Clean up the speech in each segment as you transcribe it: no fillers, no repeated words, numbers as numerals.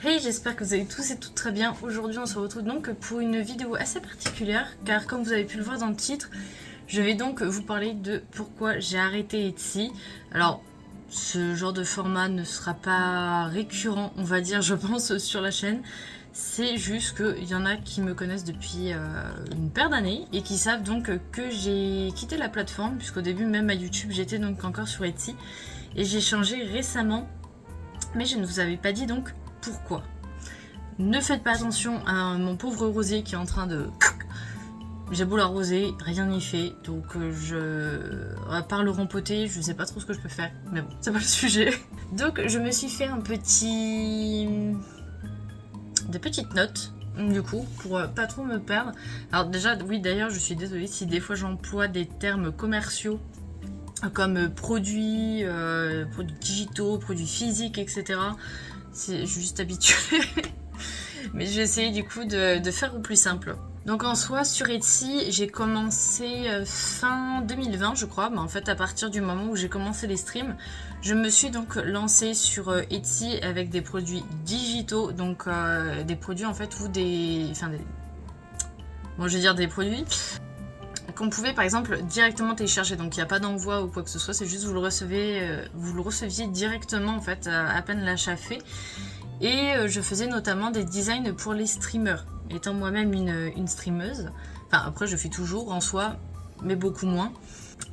Hey, j'espère que vous allez tous et toutes très bien. Aujourd'hui, on se retrouve donc pour une vidéo assez particulière, car comme vous avez pu le voir dans le titre, je vais donc vous parler de pourquoi j'ai arrêté Etsy. Alors, ce genre de format ne sera pas récurrent, on va dire, je pense, sur la chaîne. C'est juste qu'il y en a qui me connaissent depuis une paire d'années et qui savent donc que j'ai quitté la plateforme, puisqu'au début, même à YouTube, j'étais donc encore sur Etsy. Et j'ai changé récemment, mais je ne vous avais pas dit donc pourquoi. Ne faites pas attention à mon pauvre rosier qui est en train de... J'ai beau l'arroser, rien n'y fait, donc à part le rempoter, je sais pas trop ce que je peux faire, mais bon, c'est pas le sujet. Donc je me suis fait des petites notes, du coup, pour pas trop me perdre. Alors déjà, oui, d'ailleurs, je suis désolée si des fois j'emploie des termes commerciaux, comme produits digitaux, produits physiques, etc. C'est juste habitué. Mais j'ai essayé du coup de faire au plus simple. Donc en soi, sur Etsy, j'ai commencé fin 2020, je crois. Mais en fait, à partir du moment où j'ai commencé les streams, je me suis donc lancée sur Etsy avec des produits digitaux. Donc des produits en fait, ou des... Enfin, bon, je vais dire des produits qu'on pouvait par exemple directement télécharger, donc il n'y a pas d'envoi ou quoi que ce soit, c'est juste vous le receviez directement en fait à peine l'achat fait. Et je faisais notamment des designs pour les streamers, étant moi-même une streameuse. Enfin après je fais toujours en soi, mais beaucoup moins.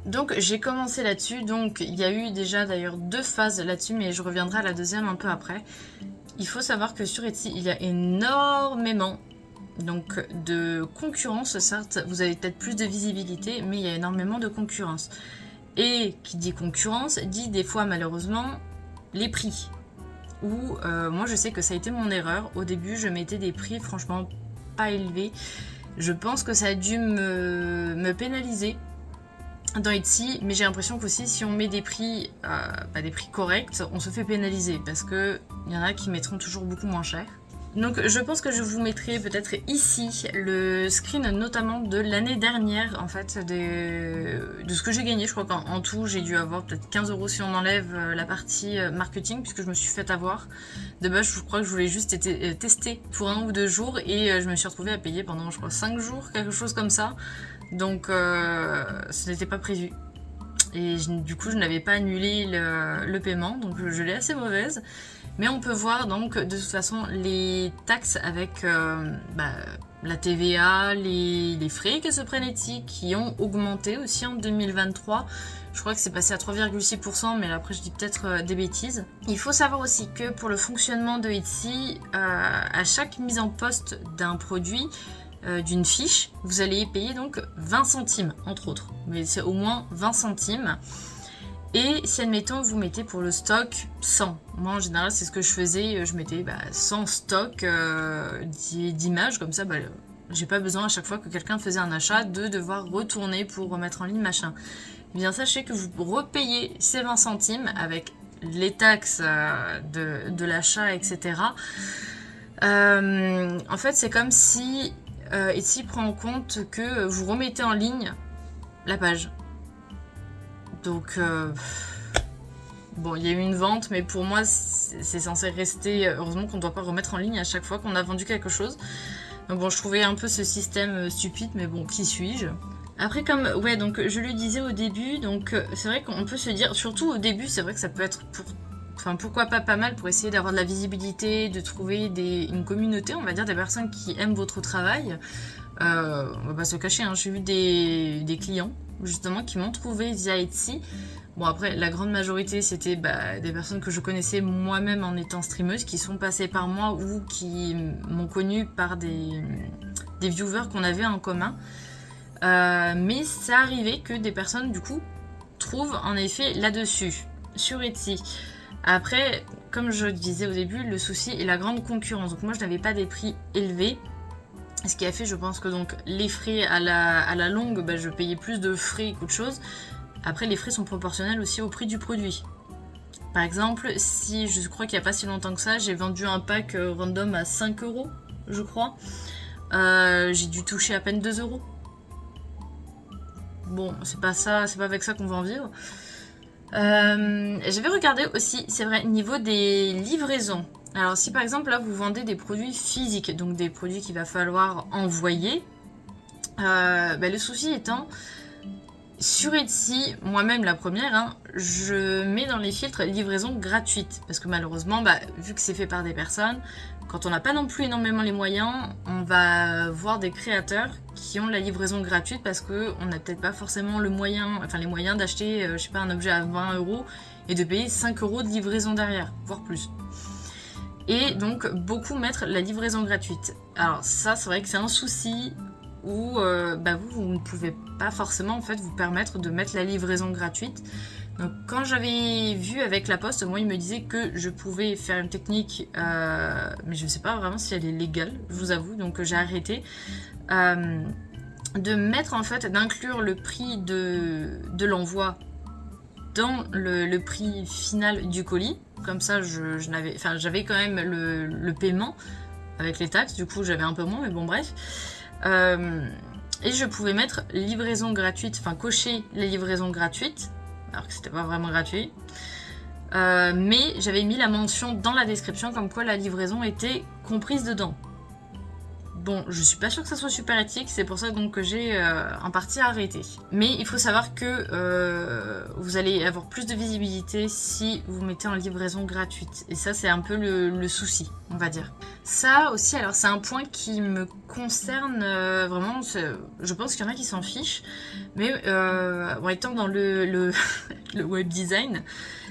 Donc j'ai commencé là-dessus, donc il y a eu déjà d'ailleurs 2 phases là-dessus, mais je reviendrai à la deuxième un peu après. Il faut savoir que sur Etsy il y a énormément donc de concurrence, certes, vous avez peut-être plus de visibilité, mais il y a énormément de concurrence. Et qui dit concurrence, dit des fois malheureusement les prix. Ou moi je sais que ça a été mon erreur. Au début je mettais des prix franchement pas élevés. Je pense que ça a dû me pénaliser dans Etsy, mais j'ai l'impression qu'aussi si on met des prix corrects, on se fait pénaliser parce qu'il y en a qui mettront toujours beaucoup moins cher. Donc je pense que je vous mettrai peut-être ici le screen notamment de l'année dernière en fait de ce que j'ai gagné. Je crois qu'en tout j'ai dû avoir peut-être 15 € si on enlève la partie marketing, puisque je me suis fait avoir. De base je crois que je voulais juste tester pour 1 ou 2 jours et je me suis retrouvée à payer pendant je crois 5 jours, quelque chose comme ça. Donc ce n'était pas prévu. Et du coup je n'avais pas annulé le paiement, donc je l'ai assez mauvaise. Mais on peut voir donc de toute façon les taxes avec la TVA, les frais que se prennent Etsy qui ont augmenté aussi en 2023. Je crois que c'est passé à 3,6%, mais là, après je dis peut-être des bêtises. Il faut savoir aussi que pour le fonctionnement de Etsy, à chaque mise en poste d'un produit, d'une fiche, vous allez payer donc 20 centimes entre autres. Mais c'est au moins 20 centimes. Et si admettons vous mettez pour le stock 100, moi en général c'est ce que je faisais, je mettais 100 stocks d'images, comme ça j'ai pas besoin à chaque fois que quelqu'un faisait un achat de devoir retourner pour remettre en ligne machin. Et bien sachez que vous repayez ces 20 centimes avec les taxes de l'achat, etc. En fait c'est comme si Etsy prend en compte que vous remettez en ligne la page. Donc, bon, il y a eu une vente, mais pour moi, c'est censé rester... Heureusement qu'on ne doit pas remettre en ligne à chaque fois qu'on a vendu quelque chose. Donc bon, je trouvais un peu ce système stupide, mais bon, qui suis-je? Après, donc je le disais au début, donc c'est vrai qu'on peut se dire, surtout au début, c'est vrai que ça peut être pourquoi pas mal pour essayer d'avoir de la visibilité, de trouver une communauté, on va dire, des personnes qui aiment votre travail. On va pas se cacher, hein, j'ai eu des clients justement qui m'ont trouvé via Etsy. Bon après la grande majorité c'était des personnes que je connaissais moi-même en étant streameuse, qui sont passées par moi ou qui m'ont connue par des viewers qu'on avait en commun. Mais ça arrivait que des personnes du coup trouvent en effet là-dessus, sur Etsy. Après, comme je le disais au début, le souci est la grande concurrence. Donc moi je n'avais pas des prix élevés. Ce qui a fait, je pense que donc les frais à la longue, je payais plus de frais qu'autre chose. Après, les frais sont proportionnels aussi au prix du produit. Par exemple, si je crois qu'il n'y a pas si longtemps que ça, j'ai vendu un pack random à 5 €, je crois. J'ai dû toucher à peine 2 €. Bon, c'est pas avec ça qu'on va en vivre. J'avais regardé aussi, c'est vrai, niveau des livraisons. Alors si par exemple là vous vendez des produits physiques, donc des produits qu'il va falloir envoyer, le souci étant, sur Etsy, moi-même la première, hein, je mets dans les filtres livraison gratuite. Parce que malheureusement, vu que c'est fait par des personnes, quand on n'a pas non plus énormément les moyens, on va voir des créateurs qui ont la livraison gratuite parce qu'on n'a peut-être pas forcément les moyens d'acheter, je sais pas, un objet à 20 € et de payer 5 € de livraison derrière, voire plus. Et donc, beaucoup mettent la livraison gratuite. Alors ça, c'est vrai que c'est un souci où vous ne pouvez pas forcément en fait vous permettre de mettre la livraison gratuite. Donc quand j'avais vu avec La Poste, moi il me disait que je pouvais faire une technique, mais je ne sais pas vraiment si elle est légale, je vous avoue, donc j'ai arrêté. De mettre en fait, d'inclure le prix de l'envoi dans le prix final du colis. Comme ça j'avais quand même le paiement avec les taxes, du coup j'avais un peu moins, mais bon bref. Et je pouvais mettre livraison gratuite, enfin cocher les livraisons gratuites, alors que c'était pas vraiment gratuit. Mais j'avais mis la mention dans la description comme quoi la livraison était comprise dedans. Bon, je suis pas sûre que ça soit super éthique, c'est pour ça donc que j'ai en partie arrêté. Mais il faut savoir que vous allez avoir plus de visibilité si vous mettez en livraison gratuite. Et ça, c'est un peu le souci, on va dire. Ça aussi, alors c'est un point qui me concerne vraiment, je pense qu'il y en a qui s'en fichent, mais en étant dans le web design,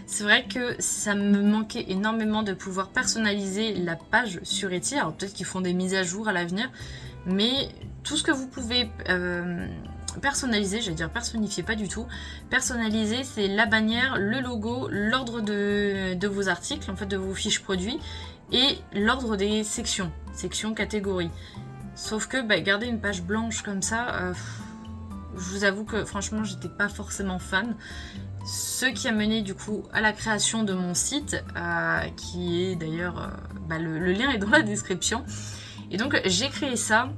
c'est vrai que ça me manquait énormément de pouvoir personnaliser la page sur Etsy. Alors peut-être qu'ils font des mises à jour à l'avenir, mais tout ce que vous pouvez personnaliser, j'allais dire personnifier, pas du tout. Personnaliser, c'est la bannière, le logo, l'ordre de vos articles, en fait de vos fiches produits, et l'ordre des sections, catégories. Sauf que garder une page blanche comme ça, je vous avoue que franchement j'étais pas forcément fan. Ce qui a mené du coup à la création de mon site, qui est d'ailleurs, le lien est dans la description. Et donc j'ai créé ça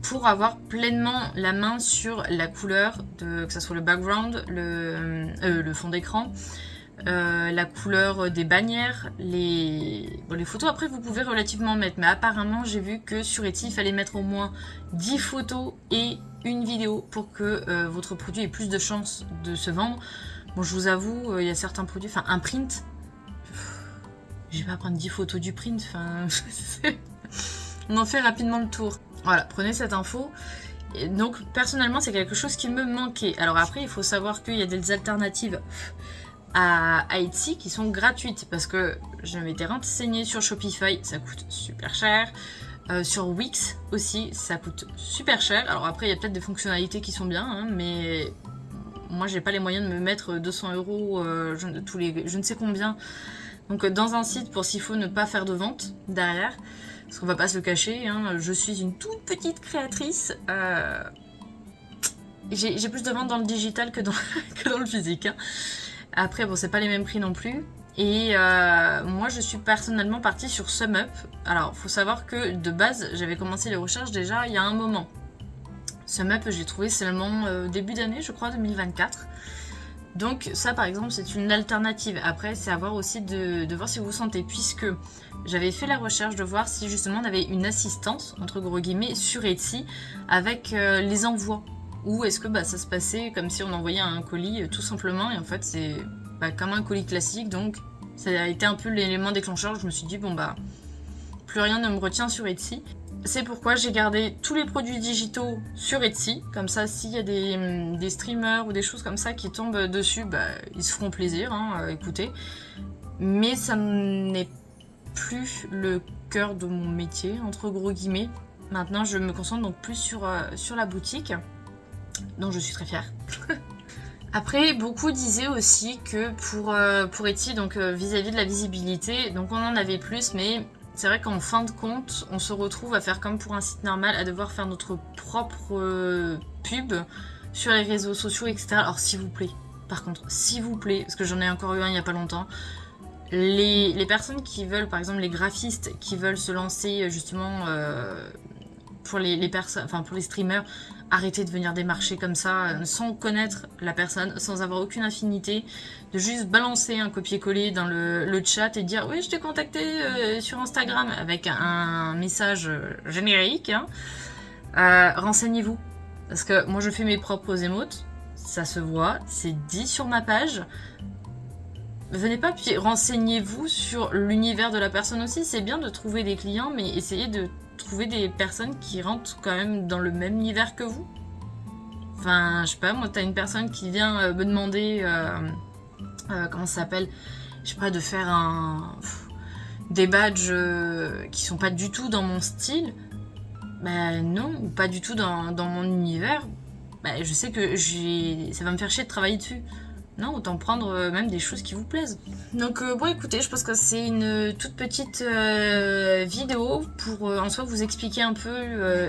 pour avoir pleinement la main sur la couleur, que ce soit le background, le fond d'écran, la couleur des bannières, les photos. Après vous pouvez relativement mettre, mais apparemment j'ai vu que sur Etsy il fallait mettre au moins 10 photos et une vidéo pour que votre produit ait plus de chances de se vendre. Bon, je vous avoue, il y a certains produits, enfin un print, je vais pas prendre 10 photos du print, enfin on en fait rapidement le tour. Voilà, prenez cette info. Et donc personnellement c'est quelque chose qui me manquait. Alors après il faut savoir qu'il y a des alternatives à Etsy qui sont gratuites, parce que je m'étais renseignée sur Shopify, ça coûte super cher. Sur Wix aussi, ça coûte super cher. Alors après, il y a peut-être des fonctionnalités qui sont bien, hein, mais moi, j'ai pas les moyens de me mettre 200 €, je ne sais combien. Donc dans un site pour s'il faut ne pas faire de vente derrière, parce qu'on va pas se le cacher, hein, je suis une toute petite créatrice. J'ai plus de ventes dans le digital que dans le physique. Hein. Après, bon, c'est pas les mêmes prix non plus. Et moi je suis personnellement partie sur SumUp. Alors faut savoir que de base j'avais commencé les recherches déjà il y a un moment. SumUp j'ai trouvé seulement début d'année, je crois 2024. Donc ça par exemple c'est une alternative. Après c'est à voir aussi de voir si vous vous sentez, puisque j'avais fait la recherche de voir si justement on avait une assistance entre gros guillemets sur Etsy avec les envois. Ou est-ce que ça se passait comme si on envoyait un colis tout simplement, et en fait c'est comme un colis classique. Donc ça a été un peu l'élément déclencheur. Je me suis dit plus rien ne me retient sur Etsy. C'est pourquoi j'ai gardé tous les produits digitaux sur Etsy. Comme ça, s'il y a des streamers ou des choses comme ça qui tombent dessus, ils se feront plaisir, hein, écoutez. Mais ça n'est plus le cœur de mon métier, entre gros guillemets. Maintenant, je me concentre donc plus sur la boutique, dont je suis très fière. Après, beaucoup disaient aussi que pour Etsy, donc vis-à-vis de la visibilité, donc on en avait plus, mais c'est vrai qu'en fin de compte, on se retrouve à faire comme pour un site normal, à devoir faire notre propre pub sur les réseaux sociaux, etc. Alors s'il vous plaît, par contre, s'il vous plaît, parce que j'en ai encore eu un il n'y a pas longtemps, les personnes qui veulent, par exemple les graphistes qui veulent se lancer justement pour les personnes, enfin pour les streamers, arrêtez de venir démarcher comme ça, sans connaître la personne, sans avoir aucune affinité, de juste balancer un copier-coller dans le chat et dire oui, je t'ai contacté sur Instagram avec un message générique. Hein. Renseignez-vous, parce que moi je fais mes propres émotes, ça se voit, c'est dit sur ma page. Venez pas, puis renseignez-vous sur l'univers de la personne aussi. C'est bien de trouver des clients, mais essayez de trouver des personnes qui rentrent quand même dans le même univers que vous. Enfin, je sais pas, moi, t'as une personne qui vient me demander, comment ça s'appelle, je sais pas, de faire des badges qui sont pas du tout dans mon style. Ben non, ou pas du tout dans mon univers. Ben, je sais que ça va me faire chier de travailler dessus. Non, autant prendre même des choses qui vous plaisent. Donc bon, écoutez, je pense que c'est une toute petite vidéo pour en soi vous expliquer un peu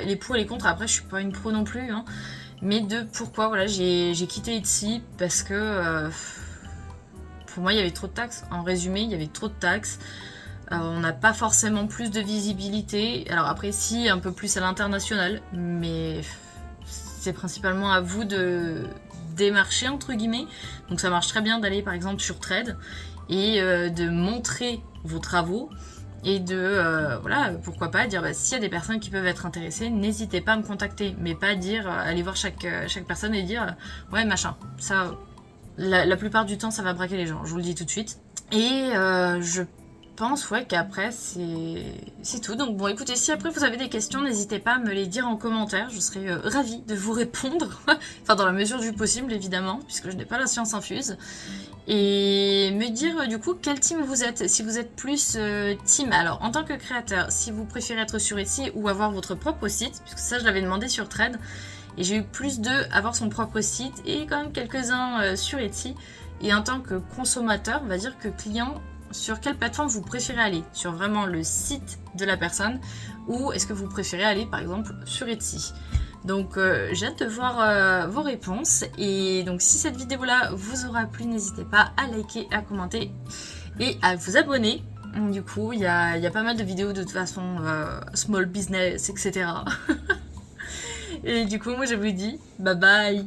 les pour et les contre. Après, je suis pas une pro non plus, hein, mais de pourquoi voilà, j'ai quitté Etsy parce que pour moi il y avait trop de taxes. En résumé, il y avait trop de taxes. On n'a pas forcément plus de visibilité. Alors après, si, un peu plus à l'international, mais c'est principalement à vous de démarcher entre guillemets. Donc ça marche très bien d'aller par exemple sur Trade et de montrer vos travaux et de voilà, pourquoi pas dire bah, s'il y a des personnes qui peuvent être intéressées, n'hésitez pas à me contacter, mais pas dire aller voir chaque personne et dire ouais machin. Ça, la plupart du temps ça va braquer les gens, je vous le dis tout de suite. Et je pense ouais qu'après c'est tout. Donc bon, écoutez, si après vous avez des questions, n'hésitez pas à me les dire en commentaire, je serai ravie de vous répondre. Enfin dans la mesure du possible évidemment, puisque je n'ai pas la science infuse. Et me dire du coup quel team vous êtes, si vous êtes plus team, alors en tant que créateur, si vous préférez être sur Etsy ou avoir votre propre site, puisque ça je l'avais demandé sur Trade, et j'ai eu plus de avoir son propre site et quand même quelques-uns sur Etsy. Et en tant que consommateur, on va dire que client, sur quelle plateforme vous préférez aller? Sur vraiment le site de la personne ou est-ce que vous préférez aller par exemple sur Etsy? Donc j'ai hâte de voir vos réponses et donc si cette vidéo là vous aura plu, n'hésitez pas à liker, à commenter et à vous abonner. Du coup il y a pas mal de vidéos de toute façon, small business, etc. Et du coup moi je vous dis bye bye.